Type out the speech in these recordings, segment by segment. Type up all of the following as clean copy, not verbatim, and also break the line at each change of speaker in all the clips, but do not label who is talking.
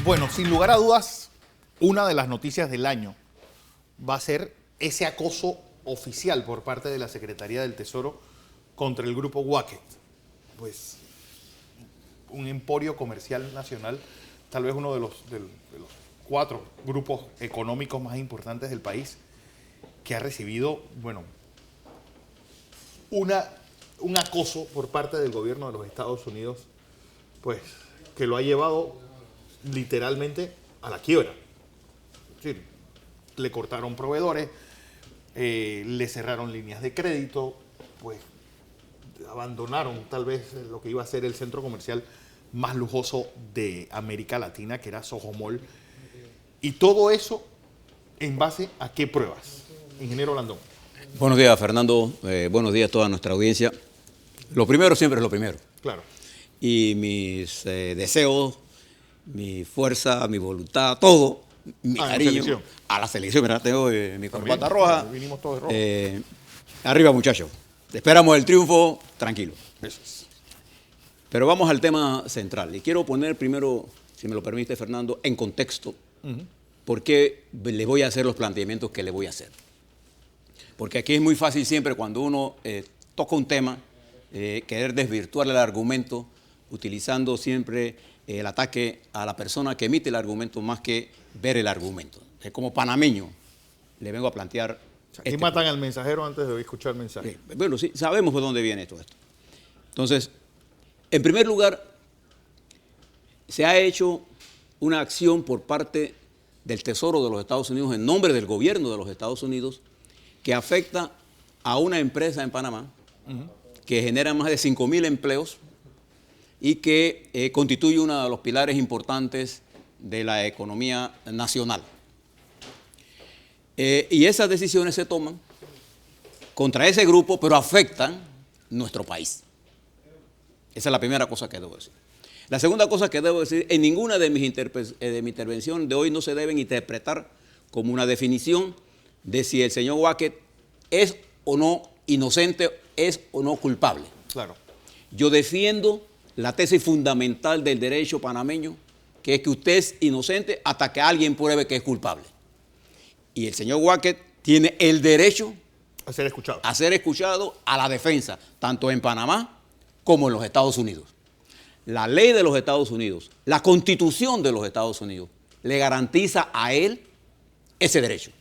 Bueno, sin lugar a dudas, una de las noticias del año va a ser ese acoso oficial por parte de la Secretaría del Tesoro contra el grupo Wacket. Pues un emporio comercial nacional, tal vez uno de los 4 grupos económicos más importantes del país, que ha recibido, bueno, un acoso por parte del gobierno de los Estados Unidos, pues que lo ha llevado literalmente a la quiebra. Es decir, le cortaron proveedores, le cerraron líneas de crédito, pues abandonaron tal vez lo que iba a ser el centro comercial más lujoso de América Latina, que era Soho Mall. Y todo eso, ¿en base a qué pruebas? Ingeniero Landón.
Buenos días, Fernando. Buenos días a toda nuestra audiencia. Lo primero siempre es lo primero.
Claro.
Y mis deseos, mi fuerza, mi voluntad, todo, mi cariño a la selección. Mira, tengo mi corbata roja.
Vinimos todos de rojo.
Arriba, muchachos. Esperamos el triunfo tranquilo.
Eso es.
Pero vamos al tema central. Y quiero poner primero, si me lo permite, Fernando, en contexto por qué le voy a hacer los planteamientos que le voy a hacer. Porque aquí es muy fácil siempre cuando uno toca un tema, querer desvirtuar el argumento, utilizando siempre el ataque a la persona que emite el argumento más que ver el argumento. Como panameño le vengo a plantear...
Aquí matan al mensajero antes de escuchar el mensaje.
Bueno, sí, sabemos de dónde viene todo esto. Entonces, en primer lugar, se ha hecho una acción por parte del Tesoro de los Estados Unidos, en nombre del gobierno de los Estados Unidos, que afecta a una empresa en Panamá que genera más de 5.000 empleos y que constituye uno de los pilares importantes de la economía nacional. Y esas decisiones se toman contra ese grupo, pero afectan nuestro país. Esa es la primera cosa que debo decir. La segunda cosa que debo decir, en ninguna de mi intervención de hoy no se deben interpretar como una definición de si el señor Wacket es o no inocente, es o no culpable.
Claro.
Yo defiendo la tesis fundamental del derecho panameño, que es que usted es inocente hasta que alguien pruebe que es culpable. Y el señor Wacket tiene el derecho
a ser escuchado.
A ser escuchado a la defensa, tanto en Panamá como en los Estados Unidos. La ley de los Estados Unidos, la Constitución de los Estados Unidos, le garantiza a él ese derecho.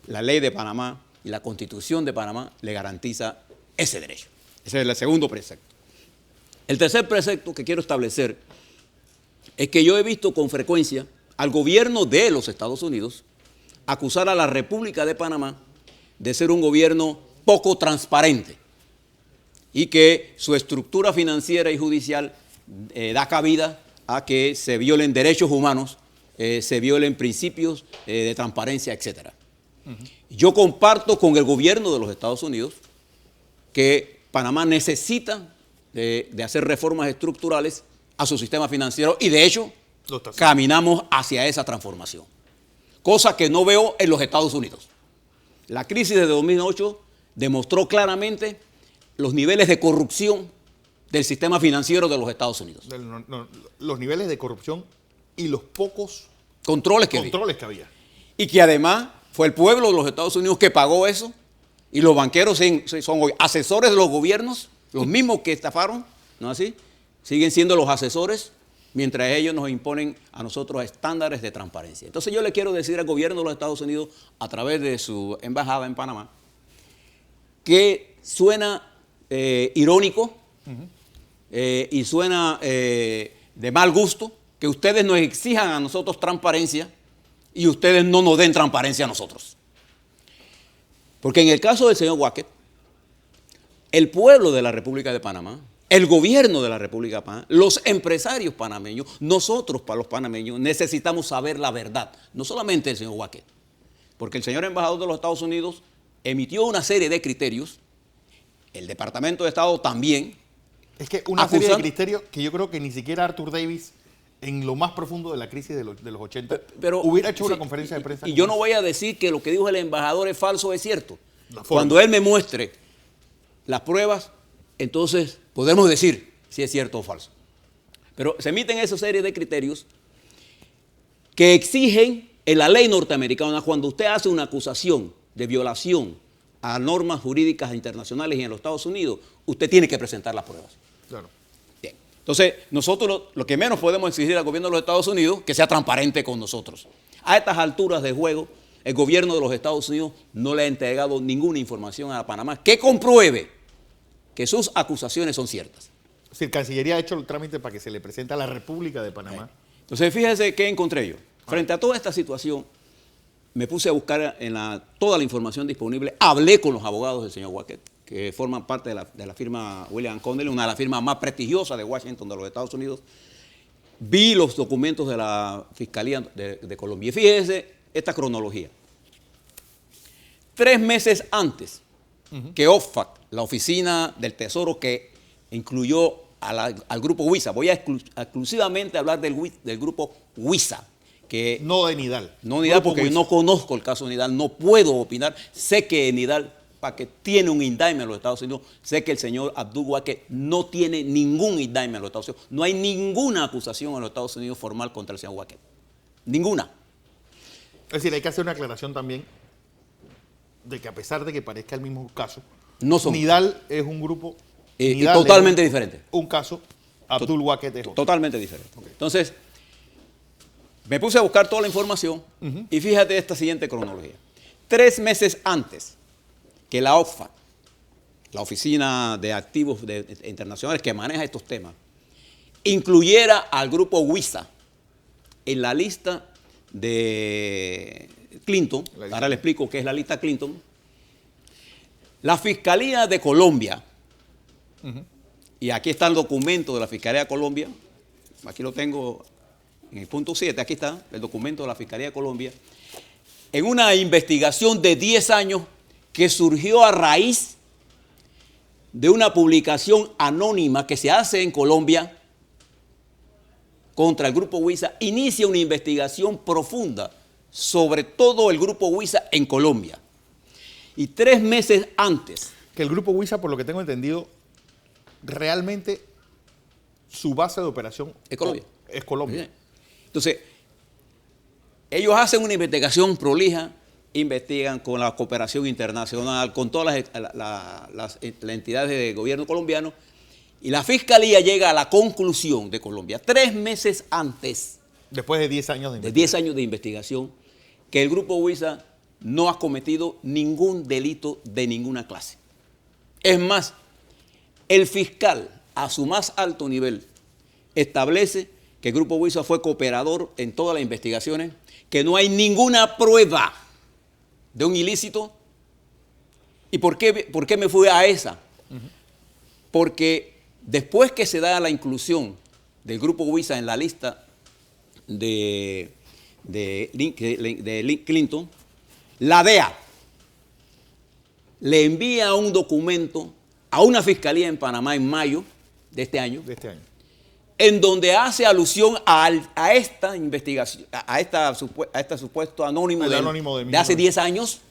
La ley de Panamá y la Constitución de Panamá le garantiza ese derecho. Ese es el segundo precepto. El tercer precepto que quiero establecer es que yo he visto con frecuencia al gobierno de los Estados Unidos acusar a la República de Panamá de ser un gobierno poco transparente y que su estructura financiera y judicial da cabida a que se violen derechos humanos, se violen principios de transparencia, etc. Yo comparto con el gobierno de los Estados Unidos que Panamá necesita de hacer reformas estructurales a su sistema financiero y de hecho caminamos hacia esa transformación. Cosa que no veo en los Estados Unidos. La crisis de 2008 demostró claramente los niveles de corrupción del sistema financiero de los Estados Unidos.
Los niveles de corrupción y los pocos
controles que
había.
Y que además fue el pueblo de los Estados Unidos que pagó eso y los banqueros son hoy asesores de los gobiernos, los mismos que estafaron, ¿no es así? Siguen siendo los asesores mientras ellos nos imponen a nosotros estándares de transparencia. Entonces yo le quiero decir al gobierno de los Estados Unidos, a través de su embajada en Panamá, que suena irónico y suena de mal gusto que ustedes nos exijan a nosotros transparencia y ustedes no nos den transparencia a nosotros. Porque en el caso del señor Wacket, el pueblo de la República de Panamá, el gobierno de la República de Panamá, los empresarios panameños, nosotros para los panameños necesitamos saber la verdad, no solamente el señor Wacket, porque el señor embajador de los Estados Unidos emitió una serie de criterios, el Departamento de Estado también.
Es que una serie de criterios que yo creo que ni siquiera Arthur Davis, en lo más profundo de la crisis de los 80, hubiera hecho una conferencia de prensa.
Y yo no voy a decir que lo que dijo el embajador es falso o es cierto. Cuando él me muestre las pruebas, entonces podemos decir si es cierto o falso. Pero se emiten esa serie de criterios que exigen en la ley norteamericana, cuando usted hace una acusación de violación a normas jurídicas internacionales y en los Estados Unidos, usted tiene que presentar las pruebas.
Claro.
Bien. Entonces, nosotros lo que menos podemos exigir al gobierno de los Estados Unidos es que sea transparente con nosotros. A estas alturas de juego, el gobierno de los Estados Unidos no le ha entregado ninguna información a Panamá que compruebe que sus acusaciones son ciertas.
Si el Cancillería ha hecho el trámite para que se le presente a la República de Panamá.
Entonces, fíjese qué encontré yo. Frente a toda esta situación, me puse a buscar toda la información disponible. Hablé con los abogados del señor Wackett, que forman parte de la firma William Connelly, una de las firmas más prestigiosas de Washington, de los Estados Unidos. Vi los documentos de la Fiscalía de Colombia. Y fíjese esta cronología. 3 meses antes que OFAC, la Oficina del Tesoro que incluyó al grupo WISA, voy a exclusivamente hablar del grupo WISA, que
No de Nidal.
no Nidal, porque yo no conozco el caso de Nidal, no puedo opinar. Sé que Nidal, para que tiene un indictment en los Estados Unidos, sé que el señor Abdul Wackett no tiene ningún indictment en los Estados Unidos. No hay ninguna acusación en los Estados Unidos formal contra el señor Wackett. Ninguna.
Es decir, hay que hacer una aclaración también de que a pesar de que parezca el mismo caso,
No son.
Nidal es un grupo Nidal
totalmente
es
diferente.
un caso, Abdul Wackett es otro.
Totalmente diferente. Okay. Entonces, me puse a buscar toda la información y fíjate esta siguiente cronología. 3 meses antes que la OFAC, la Oficina de Activos Internacionales que maneja estos temas, incluyera al grupo WISA en la lista de Clinton, ahora le explico qué es la lista Clinton, la Fiscalía de Colombia, y aquí está el documento de la Fiscalía de Colombia, aquí lo tengo en el punto 7, aquí está el documento de la Fiscalía de Colombia, en una investigación de 10 años que surgió a raíz de una publicación anónima que se hace en Colombia contra el grupo WISA, inicia una investigación profunda sobre todo el grupo WISA en Colombia. Y 3 meses antes.
Que el grupo WISA, por lo que tengo entendido, realmente su base de operación
es Colombia.
Es Colombia.
Entonces, ellos hacen una investigación prolija, investigan con la cooperación internacional, con todas las entidades de gobierno colombiano, y la Fiscalía llega a la conclusión de Colombia, 3 meses antes,
después de 10 años
de investigación, que el grupo WISA no ha cometido ningún delito de ninguna clase. Es más, el fiscal, a su más alto nivel, establece que el grupo WISA fue cooperador en todas las investigaciones, que no hay ninguna prueba de un ilícito. ¿Y por qué me fui a esa? Porque después que se da la inclusión del grupo WISA en la lista de Clinton, la DEA le envía un documento a una fiscalía en Panamá en mayo de este año, en donde hace alusión a esta investigación, a este supuesto anónimo de hace 10 años.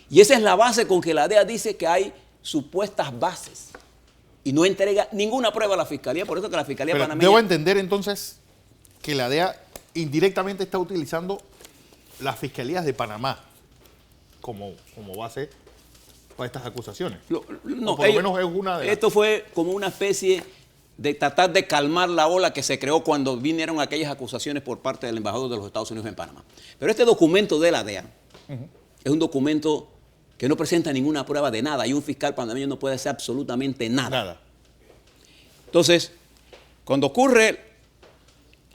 Y esa es la base con que la DEA dice que hay supuestas bases. Y no entrega ninguna prueba a la fiscalía, por eso que la fiscalía panameña...
Debo entender entonces que la DEA indirectamente está utilizando las fiscalías de Panamá como base para estas acusaciones.
No,
por lo menos es una de las...
Esto fue como una especie de tratar de calmar la ola que se creó cuando vinieron aquellas acusaciones por parte del embajador de los Estados Unidos en Panamá. Pero este documento de la DEA es un documento que no presenta ninguna prueba de nada y un fiscal panameño no puede hacer absolutamente nada. Entonces, cuando ocurre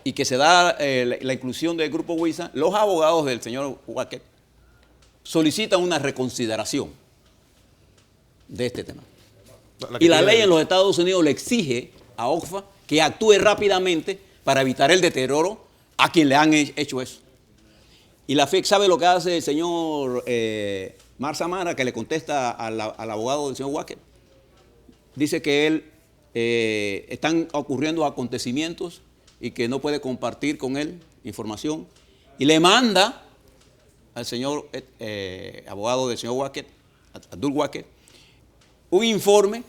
y que se da la inclusión del grupo WISA, los abogados del señor Wackett solicitan una reconsideración de este tema. Y la ley en los Estados Unidos le exige a OFAC que actúe rápidamente para evitar el deterioro a quien le han hecho eso. Y la FIC sabe lo que hace el señor Mar Samara, que le contesta al abogado del señor Wackett. Dice que él están ocurriendo acontecimientos y que no puede compartir con él información. Y le manda al señor abogado del señor Wackett, Abdul Wackett, un informe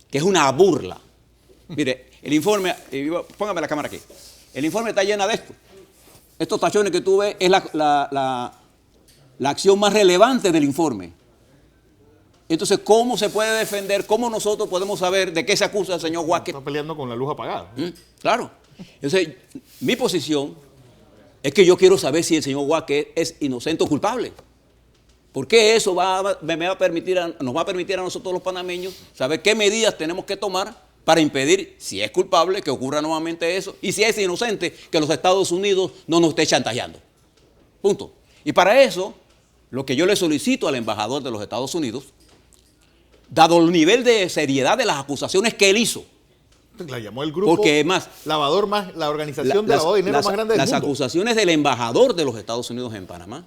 que es una burla. Mire, el informe, póngame la cámara aquí, el informe está lleno de esto. estos tachones que tú ves es la acción más relevante del informe. Entonces, ¿cómo se puede defender? ¿Cómo nosotros podemos saber de qué se acusa el señor Wackett?
Está peleando con la luz apagada.
Claro. Entonces, mi posición es que yo quiero saber si el señor Wackett es inocente o culpable. Porque eso nos va a permitir a nosotros los panameños saber qué medidas tenemos que tomar para impedir, si es culpable, que ocurra nuevamente eso, y si es inocente, que los Estados Unidos no nos esté chantajeando. Punto. Y para eso, lo que yo le solicito al embajador de los Estados Unidos, dado el nivel de seriedad de las acusaciones que él hizo,
la llamó el grupo
porque más
lavador más, la organización de lavado de dinero más grande del mundo.
Las acusaciones del embajador de los Estados Unidos en Panamá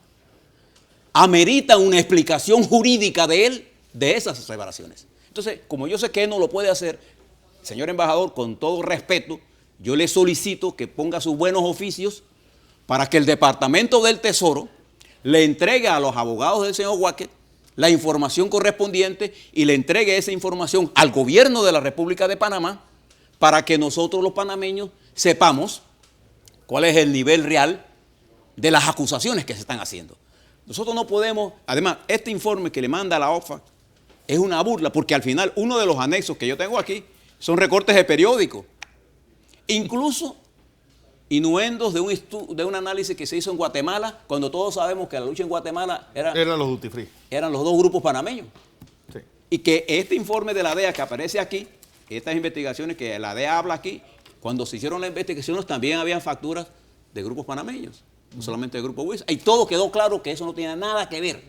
ameritan una explicación jurídica de él de esas aseveraciones. Entonces, como yo sé que él no lo puede hacer, señor embajador, con todo respeto, yo le solicito que ponga sus buenos oficios para que el Departamento del Tesoro le entregue a los abogados del señor Wackett la información correspondiente y le entregue esa información al gobierno de la República de Panamá para que nosotros los panameños sepamos cuál es el nivel real de las acusaciones que se están haciendo. Nosotros no podemos, además, este informe que le manda la OFAC es una burla, porque al final uno de los anexos que yo tengo aquí son recortes de periódico, incluso innuendos de un análisis que se hizo en Guatemala, cuando todos sabemos que la lucha en Guatemala eran
los duty free.
Eran los dos grupos panameños.
Sí.
Y que este informe de la DEA que aparece aquí, estas investigaciones que la DEA habla aquí, cuando se hicieron las investigaciones también habían facturas de grupos panameños, no solamente del grupo WIS. Y todo quedó claro que eso no tiene nada que ver.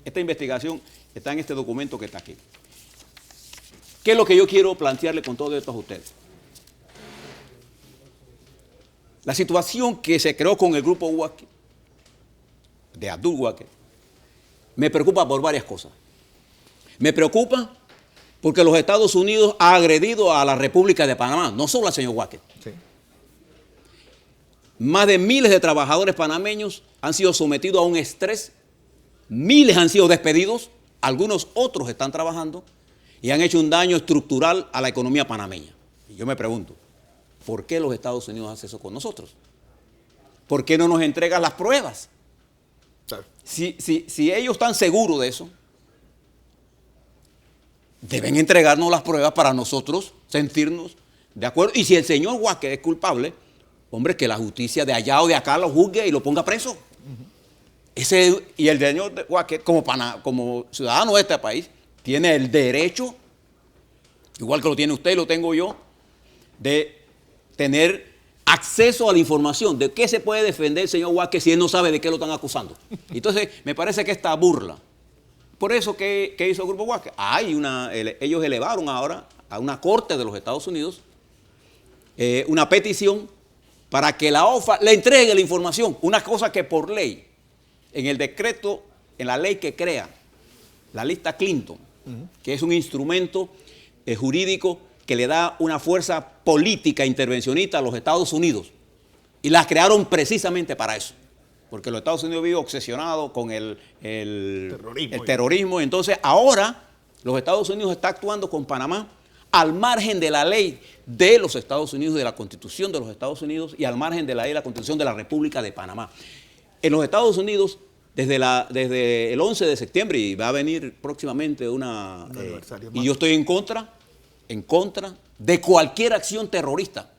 Esta investigación está en este documento que está aquí. ¿Qué es lo que yo quiero plantearle con todo esto a ustedes? La situación que se creó con el grupo Wackett, de Abdul Wackett, me preocupa por varias cosas. Me preocupa porque los Estados Unidos han agredido a la República de Panamá, no solo al señor Wackett.
Sí.
Más de miles de trabajadores panameños han sido sometidos a un estrés, miles han sido despedidos, algunos otros están trabajando y han hecho un daño estructural a la economía panameña. Y yo me pregunto, ¿por qué los Estados Unidos hacen eso con nosotros? ¿Por qué no nos entregan las pruebas?
Claro.
Si ellos están seguros de eso, deben entregarnos las pruebas para nosotros sentirnos de acuerdo. Y si el señor Wackett es culpable, hombre, que la justicia de allá o de acá lo juzgue y lo ponga preso. Y el señor Wackett, como ciudadano de este país, tiene el derecho, igual que lo tiene usted y lo tengo yo, de tener acceso a la información. ¿De qué se puede defender el señor Wackett si él no sabe de qué lo están acusando? Entonces, me parece que esta burla. Por eso, ¿qué hizo el grupo Wackett? Ellos elevaron ahora a una corte de los Estados Unidos una petición para que la OFAC le entregue la información. Una cosa que por ley, en el decreto, en la ley que crea la lista Clinton, que es un instrumento jurídico que le da una fuerza política intervencionista a los Estados Unidos. Y las crearon precisamente para eso. Porque los Estados Unidos viven obsesionados con el terrorismo. Entonces, ahora los Estados Unidos están actuando con Panamá al margen de la ley de los Estados Unidos, de la Constitución de los Estados Unidos y al margen de la ley de la Constitución de la República de Panamá. En los Estados Unidos, desde el 11 de septiembre, y va a venir próximamente y yo estoy en contra de cualquier acción terrorista.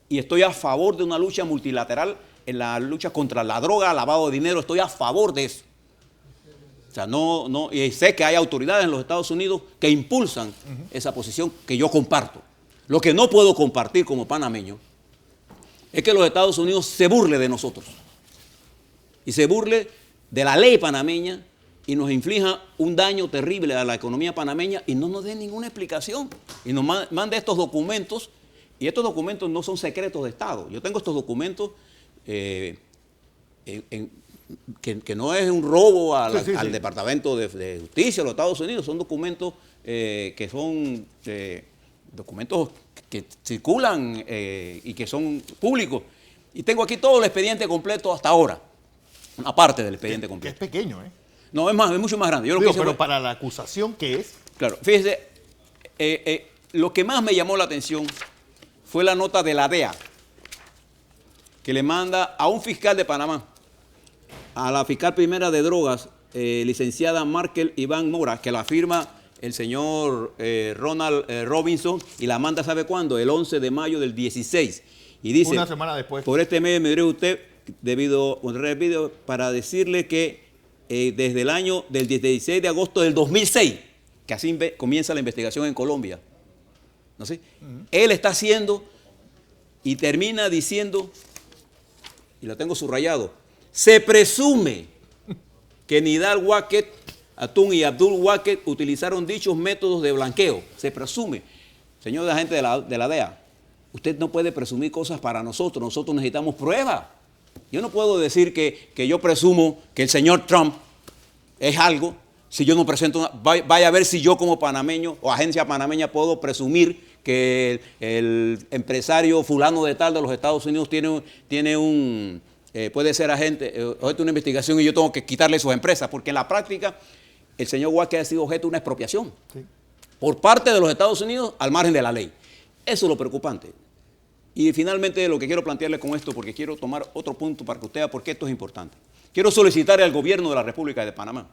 Y estoy a favor de una lucha multilateral en la lucha contra la droga, lavado de dinero, estoy a favor de eso. O sea, y sé que hay autoridades en los Estados Unidos que impulsan esa posición que yo comparto. Lo que no puedo compartir como panameño es que los Estados Unidos se burle de nosotros y se burle de la ley panameña y nos inflija un daño terrible a la economía panameña y no nos dé ninguna explicación. Y nos mande estos documentos, y estos documentos no son secretos de Estado. Yo tengo estos documentos que no es un robo al Departamento de Justicia de los Estados Unidos, son documentos que son documentos que circulan y que son públicos. Y tengo aquí todo el expediente completo hasta ahora, una parte del expediente completo.
Que es pequeño, ¿eh?
No, es mucho más grande.
Pero para la acusación, ¿qué es?
Claro, fíjese, lo que más me llamó la atención fue la nota de la DEA, que le manda a un fiscal de Panamá, a la fiscal primera de drogas, licenciada Markel Iván Mora, que la firma el señor Ronald Robinson, y la manda, ¿sabe cuándo? El 11 de mayo del 16. Y dice,
una semana después.
Por este medio me diré usted, debido a el video, para decirle que desde el año del 16 de agosto del 2006, que así comienza la investigación en Colombia, ¿no sé? Él está haciendo y termina diciendo, y lo tengo subrayado, se presume que Nidal Wacket, Atún y Abdul Wacket utilizaron dichos métodos de blanqueo. Se presume. Señor agente de la DEA, usted no puede presumir cosas para nosotros. Nosotros necesitamos pruebas. Yo no puedo decir que yo presumo que el señor Trump es algo si yo no presento vaya a ver si yo como panameño o agencia panameña puedo presumir que el empresario fulano de tal de los Estados Unidos puede ser agente, objeto de una investigación y yo tengo que quitarle sus empresas, porque en la práctica el señor Wacket ha sido objeto de una expropiación por parte de los Estados Unidos al margen de la ley. Eso es lo preocupante. Y finalmente lo que quiero plantearle con esto, porque quiero tomar otro punto para que usted vea por qué esto es importante. Quiero solicitar al gobierno de la República de Panamá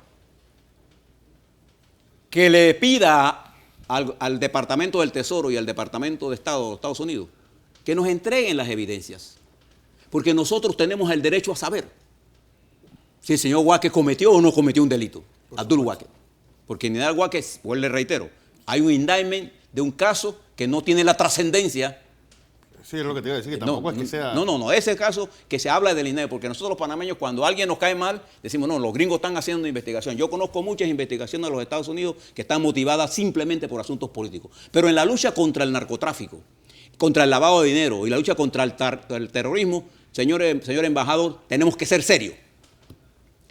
que le pida al Departamento del Tesoro y al Departamento de Estado de los Estados Unidos que nos entreguen las evidencias. Porque nosotros tenemos el derecho a saber si el señor Wacket cometió o no cometió un delito, Abdul Wacket. Porque en Nidal Wacket, pues le reitero, hay un indictment de un caso que no tiene la trascendencia.
Sí, es lo que te iba a decir, que tampoco es que sea...
No, ese caso que se habla del INEI, porque nosotros los panameños cuando alguien nos cae mal, decimos, no, los gringos están haciendo una investigación. Yo conozco muchas investigaciones de los Estados Unidos que están motivadas simplemente por asuntos políticos. Pero en la lucha contra el narcotráfico, contra el lavado de dinero y la lucha contra el terrorismo, señor embajador, tenemos que ser serios.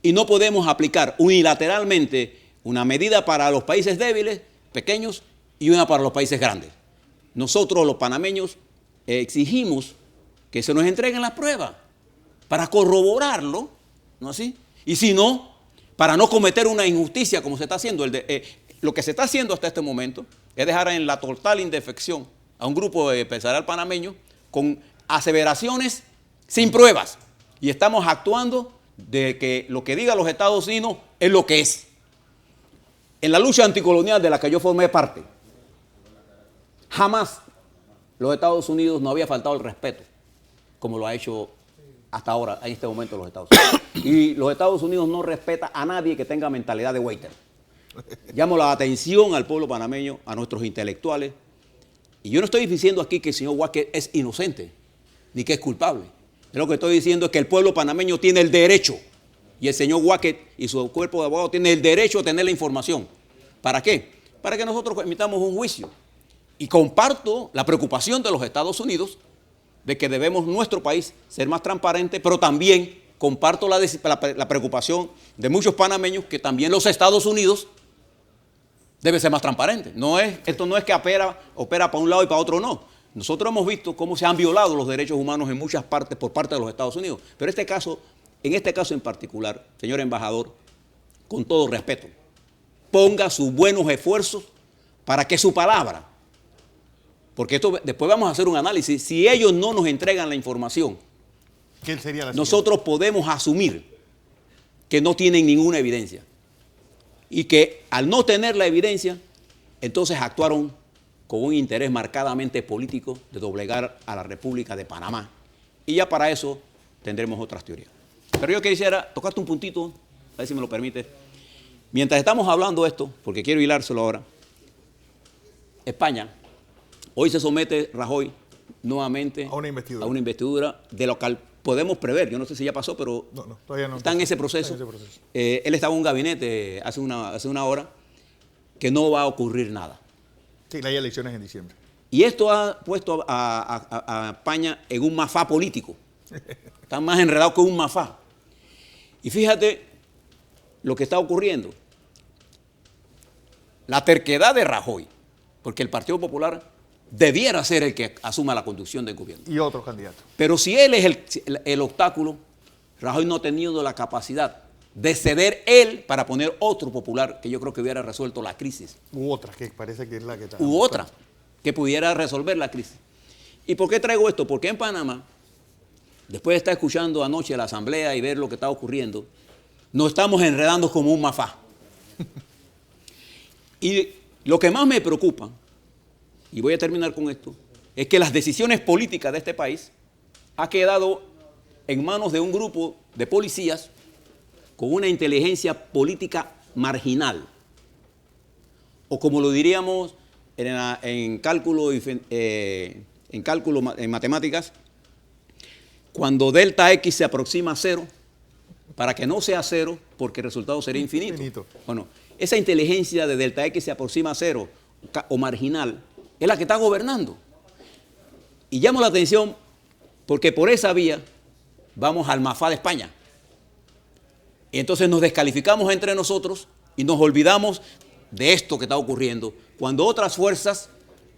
Y no podemos aplicar unilateralmente una medida para los países débiles, pequeños, y una para los países grandes. Nosotros, los panameños, exigimos que se nos entreguen las pruebas para corroborarlo, ¿no así? Y si no, para no cometer una injusticia como se está haciendo. Lo que se está haciendo hasta este momento es dejar en la total indefección a un grupo de empresarial panameño con aseveraciones sin pruebas. Y estamos actuando de que lo que diga los Estados Unidos es lo que es. En la lucha anticolonial de la que yo formé parte, jamás los Estados Unidos no había faltado el respeto, como lo ha hecho hasta ahora, en este momento los Estados Unidos. Y los Estados Unidos no respeta a nadie que tenga mentalidad de waiter. Llamo la atención al pueblo panameño, a nuestros intelectuales. Y yo no estoy diciendo aquí que el señor Wacket es inocente, ni que es culpable. Lo que estoy diciendo es que el pueblo panameño tiene el derecho, y el señor Wacket y su cuerpo de abogados tienen el derecho a tener la información. ¿Para qué? Para que nosotros emitamos un juicio. Y comparto la preocupación de los Estados Unidos de que debemos nuestro país ser más transparente, pero también comparto la preocupación de muchos panameños que también los Estados Unidos deben ser más transparentes. Esto no es que opera para un lado y para otro no. Nosotros hemos visto cómo se han violado los derechos humanos en muchas partes por parte de los Estados Unidos. Pero en este caso en particular, señor embajador, con todo respeto, ponga sus buenos esfuerzos para que su palabra, porque después vamos a hacer un análisis, si ellos no nos entregan la información,
¿qué sería
nosotros podemos asumir que no tienen ninguna evidencia y que al no tener la evidencia, entonces actuaron con un interés marcadamente político de doblegar a la República de Panamá. Y ya para eso tendremos otras teorías. Pero yo quisiera tocarte un puntito, a ver si me lo permite. Mientras estamos hablando de esto, porque quiero hilárselo ahora, España, hoy se somete Rajoy nuevamente
a una
investidura de lo que podemos prever. Yo no sé si ya pasó, pero
todavía no
está en ese proceso. Él estaba en un gabinete hace una hora que no va a ocurrir nada.
Sí, hay elecciones en diciembre.
Y esto ha puesto a España en un mafá político. Están más enredados que un mafá. Y fíjate lo que está ocurriendo. La terquedad de Rajoy, porque el Partido Popular debiera ser el que asuma la conducción del gobierno.
Y otros candidatos.
Pero si él es el obstáculo, Rajoy no ha tenido la capacidad de ceder él para poner otro popular que yo creo que hubiera resuelto la crisis.
U otra, que parece que es la que está.
U otra, que pudiera resolver la crisis. ¿Y por qué traigo esto? Porque en Panamá después de estar escuchando anoche la asamblea y ver lo que está ocurriendo, nos estamos enredando como un mafá. Y lo que más me preocupa, y voy a terminar con esto, es que las decisiones políticas de este país han quedado en manos de un grupo de policías con una inteligencia política marginal, o como lo diríamos en cálculo, en matemáticas, cuando delta X se aproxima a cero, para que no sea cero, porque el resultado sería infinito. Bueno, esa inteligencia de delta X se aproxima a cero o marginal es la que está gobernando. Y llamo la atención porque por esa vía vamos al Mafá de España. Y entonces nos descalificamos entre nosotros y nos olvidamos de esto que está ocurriendo, cuando otras fuerzas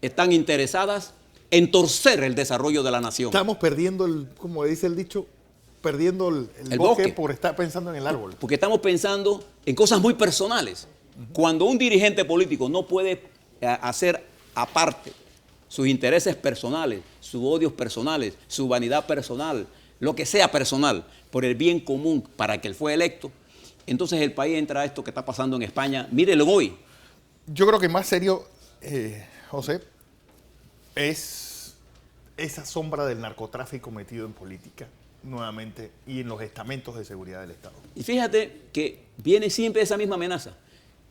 están interesadas en torcer el desarrollo de la nación.
Estamos perdiendo, como dice el dicho, perdiendo el bosque por estar pensando en el árbol.
Porque estamos pensando en cosas muy personales. Cuando un dirigente político no puede hacer aparte sus intereses personales, sus odios personales, su vanidad personal, lo que sea personal, por el bien común para que él fue electo, entonces el país entra a esto que está pasando en España. Mírenlo hoy.
Yo creo que más serio, José, es esa sombra del narcotráfico metido en política nuevamente y en los estamentos de seguridad del Estado.
Y fíjate que viene siempre esa misma amenaza.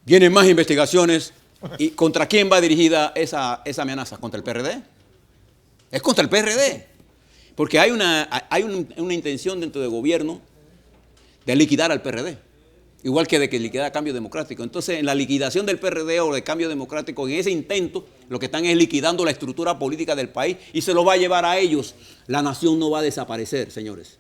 Vienen más investigaciones. ¿Y contra quién va dirigida esa amenaza? ¿Contra el PRD? Es contra el PRD. Porque hay una intención dentro del gobierno de liquidar al PRD. Igual que de que liquidar a Cambio Democrático. Entonces, en la liquidación del PRD o de Cambio Democrático, en ese intento, lo que están es liquidando la estructura política del país y se lo va a llevar a ellos. La nación no va a desaparecer, señores.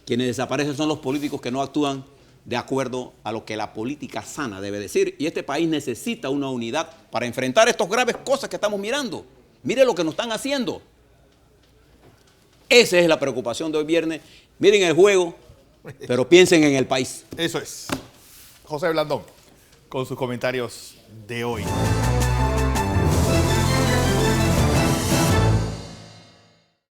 Quienes desaparecen son los políticos que no actúan de acuerdo a lo que la política sana debe decir. Y este país necesita una unidad para enfrentar estas graves cosas que estamos mirando. Mire lo que nos están haciendo. Esa es la preocupación de hoy viernes. Miren el juego, pero piensen en el país.
Eso es. José Blandón, con sus comentarios de hoy.